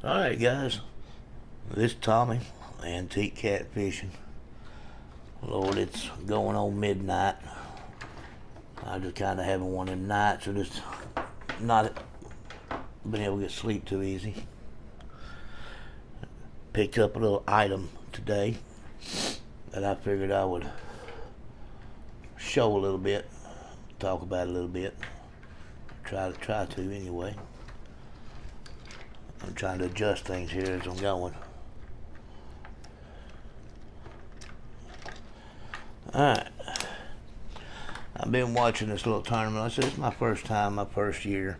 Alright guys, this is Tommy, Antique Catfishing. Lord, it's going on midnight. I just kind of having one of them nights, or just not been able to get sleep too easy. Picked up a little item today that I figured I would show a little bit, talk about a little bit. Try to anyway. I'm trying to adjust things here as I'm going. Alright. I've been watching this little tournament. I said it's my first time, my first year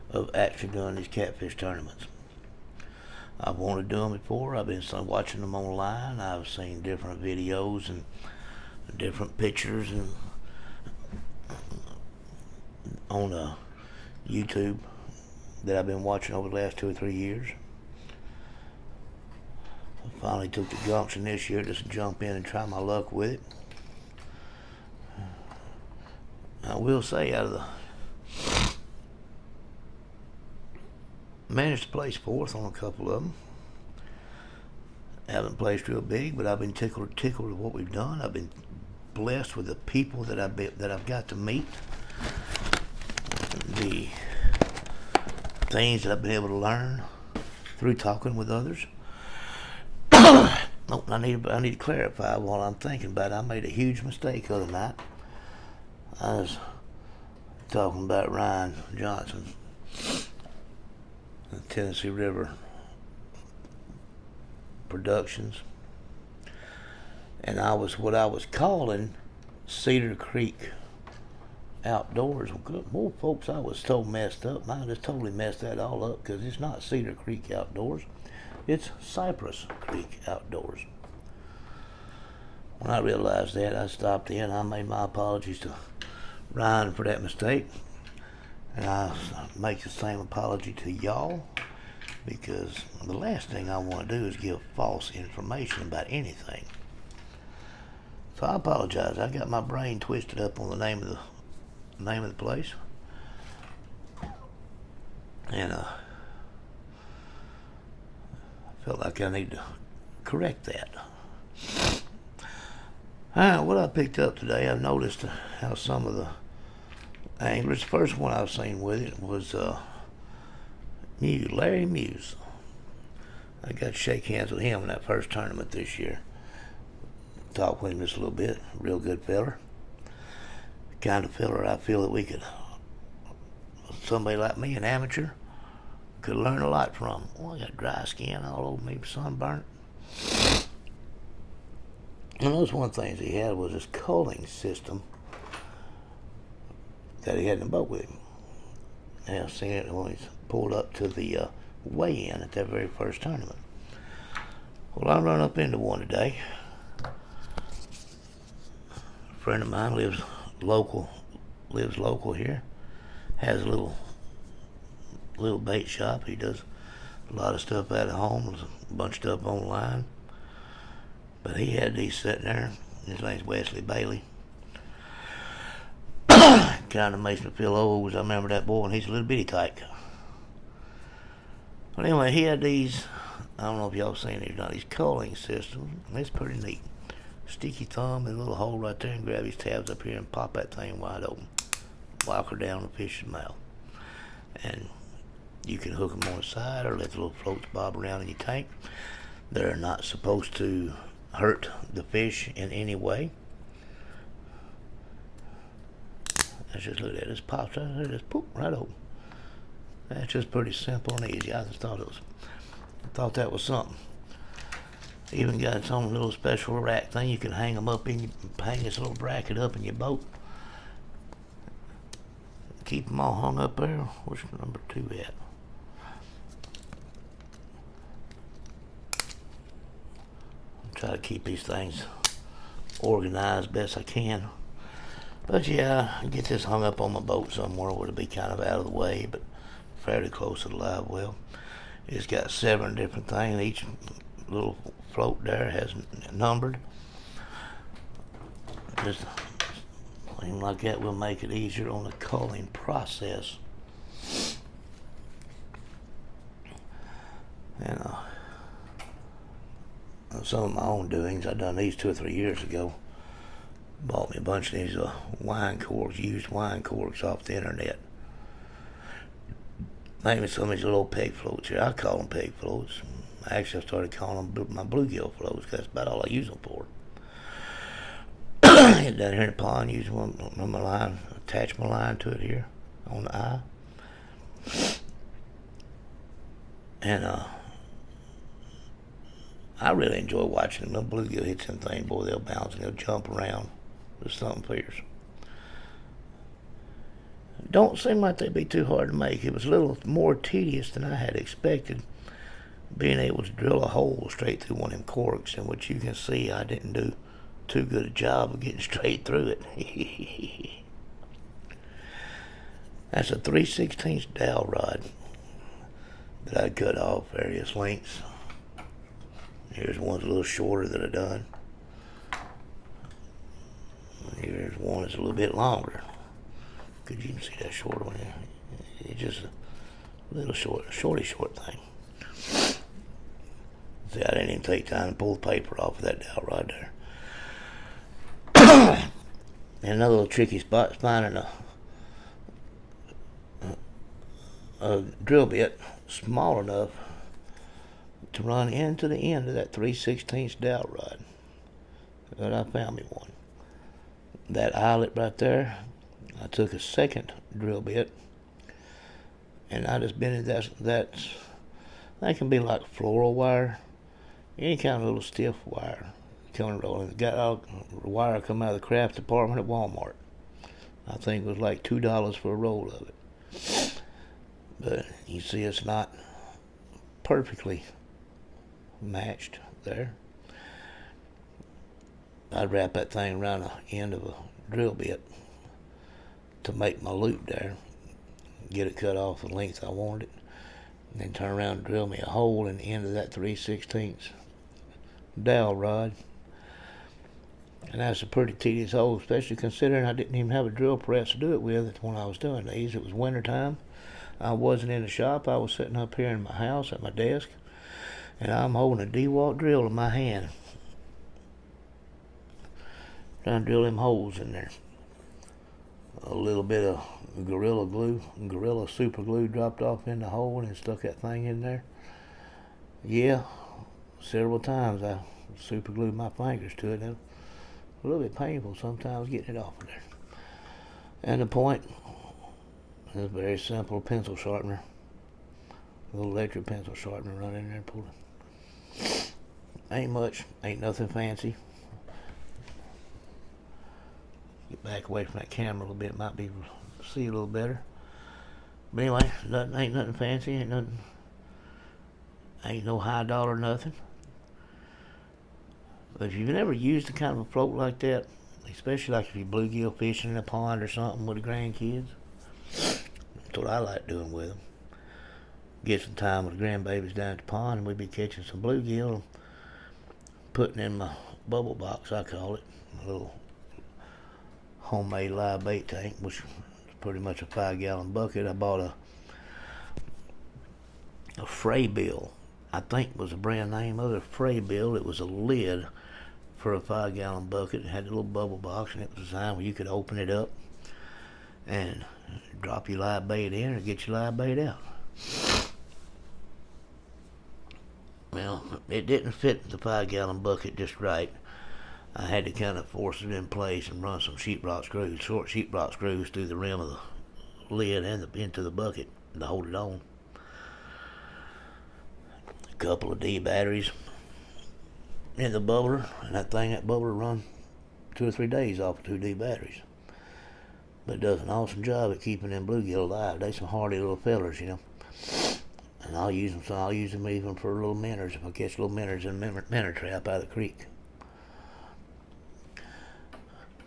of actually doing these catfish tournaments. I've wanted to do them before. I've been watching them online. I've seen different videos and different pictures and on YouTube that I've been watching over the last 2 or 3 years. I finally took the gumption this year just to jump in and try my luck with it. I will say, out of the managed to place fourth on a couple of them. Haven't placed real big, but I've been tickled with what we've done. I've been blessed with the people that I've got to meet, the things that I've been able to learn through talking with others. Oh, I need to clarify while I'm thinking about it. I made a huge mistake the other night. I was talking about Ryan Johnson, the Tennessee River Productions, and what I was calling Cedar Creek Outdoors. Well, folks, I was so messed up. I just totally messed that all up, because it's not Cedar Creek Outdoors, it's Cypress Creek Outdoors. When I realized that, I stopped in. I made my apologies to Ryan for that mistake, and I make the same apology to y'all, because the last thing I want to do is give false information about anything. So I apologize. I got my brain twisted up on the name of the place, and I felt like I need to correct that. What I picked up today, I've noticed how some of the anglers, the first one I've seen with it was Larry Muse. I got to shake hands with him in that first tournament this year. Talk with him just a little bit. Real good feller. Kind of feller I feel that somebody like me, an amateur, could learn a lot from. Well, I got dry skin all over me, sunburnt. And those one things he had was this culling system that he had in the boat with him. And I've seen it when he's pulled up to the weigh-in at that very first tournament. Well, I run up into one today. A friend of mine lives local here. Has a little bait shop. He does a lot of stuff out of home, a bunch of stuff online. But he had these sitting there. His name's Wesley Bailey. Kind of makes me feel old, as I remember that boy, and he's a little bitty tyke. But anyway, he had these, I don't know if y'all seen these or not, these culling systems. It's pretty neat. Sticky thumb in a little hole right there, and grab his tabs up here and pop that thing wide open. Walk her down the fish's mouth. And you can hook them on the side or let the little floats bob around in your tank. They're not supposed to hurt the fish in any way. Let's just look at it. It just pops right there, just poop right open. That's just pretty simple and easy. I just thought that was something. Even got its own little special rack thing. You can hang them up hang this little bracket up in your boat. Keep them all hung up there. Where's number 2 at? Try to keep these things organized best I can. But yeah, get this hung up on my boat somewhere where it'll be kind of out of the way, but fairly close to the live well. It's got 7 different things. Each little float there has numbered. Just something like that will make it easier on the culling process. And some of my own doings. I done these 2 or 3 years ago. Bought me a bunch of these wine corks, used wine corks off the internet. Made me some of these little peg floats here. I call them peg floats. Actually, I started calling them my bluegill floats because that's about all I use them for. Down here in the pond, use one on my line, attach my line to it here on the eye. And I really enjoy watching them. Little bluegill hit them things, boy, they'll bounce and they'll jump around. There's something fierce. Don't seem like they'd be too hard to make. It was a little more tedious than I had expected, being able to drill a hole straight through one of them corks, in which you can see I didn't do too good a job of getting straight through it. That's a 3/16 dowel rod that I cut off various lengths. Here's one that's a little shorter that I done. Here's one that's a little bit longer. Could you even see that short one there? It's just a little short thing. See, I didn't even take time to pull the paper off of that dowel rod there. And another little tricky spot is finding a drill bit small enough to run into the end of that 3/16 dowel rod. But I found me one. That eyelet right there, I took a second drill bit and I just bent it. That can be like floral wire, any kind of little stiff wire coming rolling. Got all the wire come out of the craft department at Walmart. I think it was like $2 for a roll of it. But you see, it's not perfectly matched there. I'd wrap that thing around the end of a drill bit to make my loop there, get it cut off the length I wanted it, and then turn around and drill me a hole in the end of that 3/16 dowel rod. And that's a pretty tedious hole, especially considering I didn't even have a drill press to do it with when I was doing these. It was winter time. I wasn't in the shop. I was sitting up here in my house at my desk, and I'm holding a DeWalt drill in my hand, trying to drill them holes in there. A little bit of Gorilla super glue dropped off in the hole and stuck that thing in there. Yeah, several times I super glued my fingers to it. A little bit painful sometimes getting it off of there. And the point is a very simple pencil sharpener. A little electric pencil sharpener run in there and pull it. Ain't much, ain't nothing fancy. Get back away from that camera a little bit, might be able to see a little better. But anyway, ain't nothing fancy, ain't no high dollar nothing. But if you've never used a kind of a float like that, especially like if you're bluegill fishing in a pond or something with the grandkids, that's what I like doing with them. Get some time with the grandbabies down at the pond, and we'd be catching some bluegill and putting in my bubble box, I call it, a little homemade live bait tank, which is pretty much a 5-gallon bucket. I bought a Fraybill, I think was the brand name of it, Fraybill. It was a lid for a 5-gallon bucket. It had a little bubble box, and it was designed where you could open it up and drop your live bait in or get your live bait out. Well, it didn't fit the 5-gallon bucket just right. I had to kind of force it in place and run some sheetrock screws, short sheetrock screws through the rim of the lid and into the bucket to hold it on. A couple of D batteries in the bubbler, and that bubbler run 2 or 3 days off of 2 D batteries. But it does an awesome job at keeping them bluegill alive. They some hardy little fellers, you know. And I'll use them. So I'll use them even for little minnows if I catch little minnows in a minnow trap out of the creek.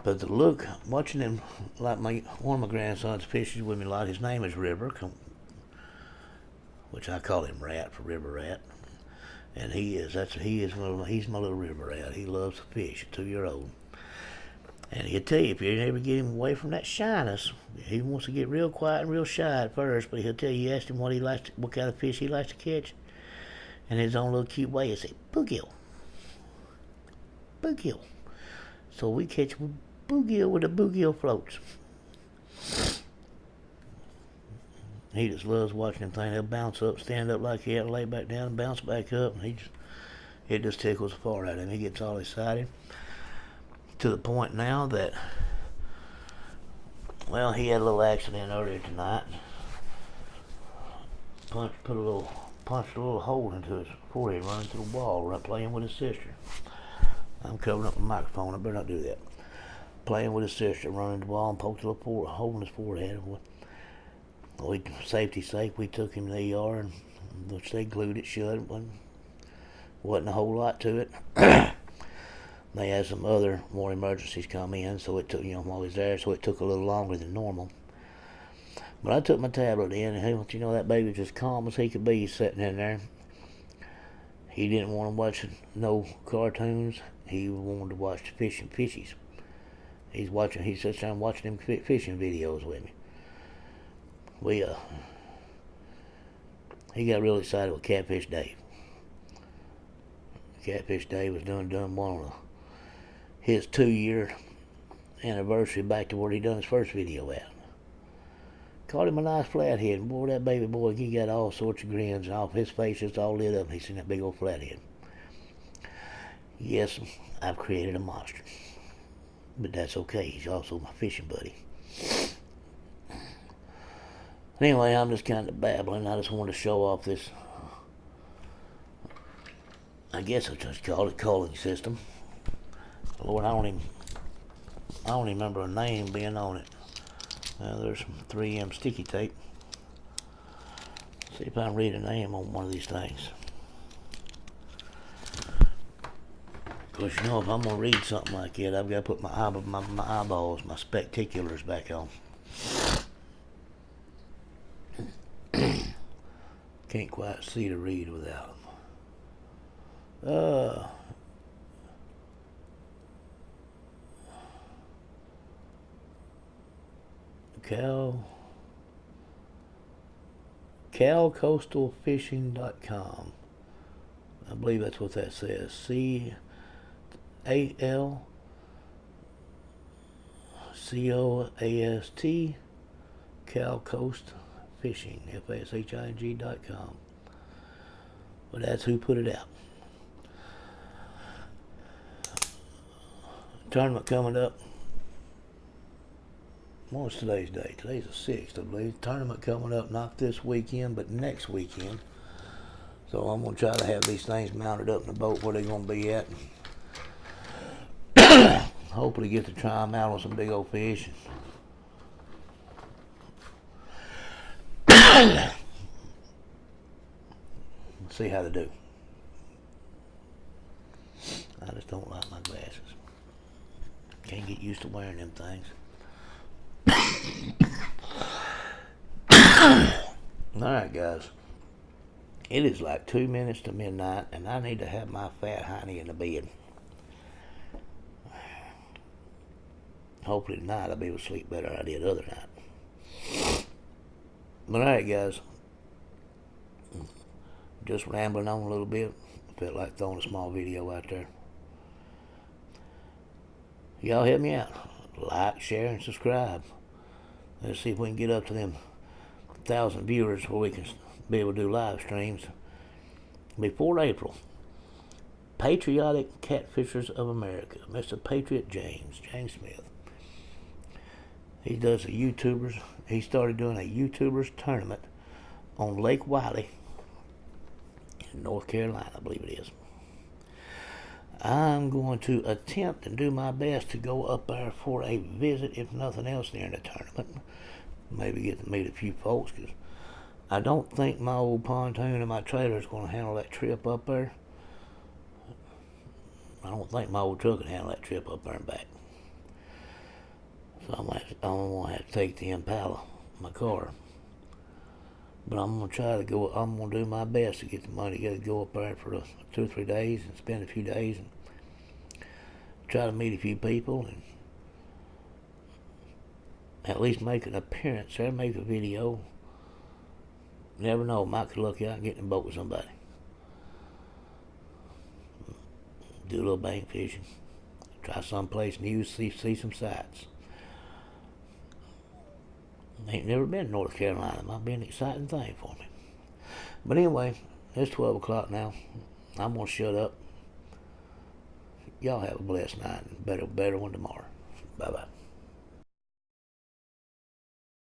But the look, watching them, like one of my grandsons fishes with me a lot. His name is River, which I call him Rat for River Rat. And he's my little river rat. He loves to fish, a 2-year-old. And he'll tell you, if you ever get him away from that shyness, he wants to get real quiet and real shy at first, but he'll tell you, ask him what kind of fish he likes to catch, and in his own little cute way, he'll say, bluegill. bluegill. So we catch bluegill with the bluegill floats. He just loves watching them things. They'll bounce up, stand up like that, lay back down, and bounce back up. And it just tickles the fart out of him. He gets all excited to the point now that, well, he had a little accident earlier tonight. Punched a little hole into his forehead, running through the wall, playing with his sister. I'm covering up my microphone. I better not do that. Playing with his sister, running the wall and poked a little hole in his forehead. For safety's sake, we took him to the ER, and which they glued it shut. Wasn't a whole lot to it. They had some other more emergencies come in, so it took, while he was there, so it took a little longer than normal. But I took my tablet in, and that baby was as calm as he could be sitting in there. He didn't want to watch no cartoons. He wanted to watch the fishies. He sits down watching them fishing videos with me. He got really excited with Catfish Dave. Catfish Dave was done one of his 2-year anniversary back to where he done his first video at. Caught him a nice flathead, and boy, that baby boy, he got all sorts of grins, and off his face just all lit up, and he seen that big old flathead. Yes, I've created a monster, but that's okay. He's also my fishing buddy. Anyway, I'm just kind of babbling. I just wanted to show off this, I guess I'll just call it culling system. Lord, I don't even remember a name being on it. There's some 3M sticky tape. See if I can read a name on one of these things. Because if I'm going to read something like that, I've got to put my eyeballs, my spectaculars back on. Can't quite see to read without them. CalCoastalFishing.com. I believe that's what that says. CalCoast, CalCoast Fishing, FASHING.com. But that's who put it out. Tournament coming up. What's today's date? Today's the 6th, I believe. Tournament coming up, not this weekend, but next weekend. So I'm going to try to have these things mounted up in the boat where they're going to be at. Hopefully get to try them out on some big old fish. See how they do. I just don't like my glasses. Can't get used to wearing them things. Alright, guys. It is like 2 minutes to midnight, and I need to have my fat hiney in the bed. Hopefully tonight I'll be able to sleep better than I did the other night. But alright, guys. Just rambling on a little bit. Felt like throwing a small video out there. Y'all help me out. Like, share, and subscribe. Let's see if we can get up to them 1,000 viewers where we can be able to do live streams before April. Patriotic Catfishers of America, Mr. Patriot James Smith. He does a YouTubers. He started doing a YouTubers tournament on Lake Wiley in North Carolina, I believe it is. I'm going to attempt and do my best to go up there for a visit, if nothing else, during the tournament. Maybe get to meet a few folks, because I don't think my old pontoon and my trailer is going to handle that trip up there. I don't think my old truck can handle that trip up there and back. So I'm going to have to take the Impala, my car. But I'm going to try to go. I'm going to do my best to get the money together, go up there for 2 or 3 days and spend a few days and try to meet a few people and at least make an appearance there, make a video. Never know, might could lucky out and get in a boat with somebody. Do a little bank fishing. Try someplace new, see some sights. Ain't never been to North Carolina. Might be an exciting thing for me. But anyway, it's 12 o'clock now. I'm going to shut up. Y'all have a blessed night and better one tomorrow. Bye-bye.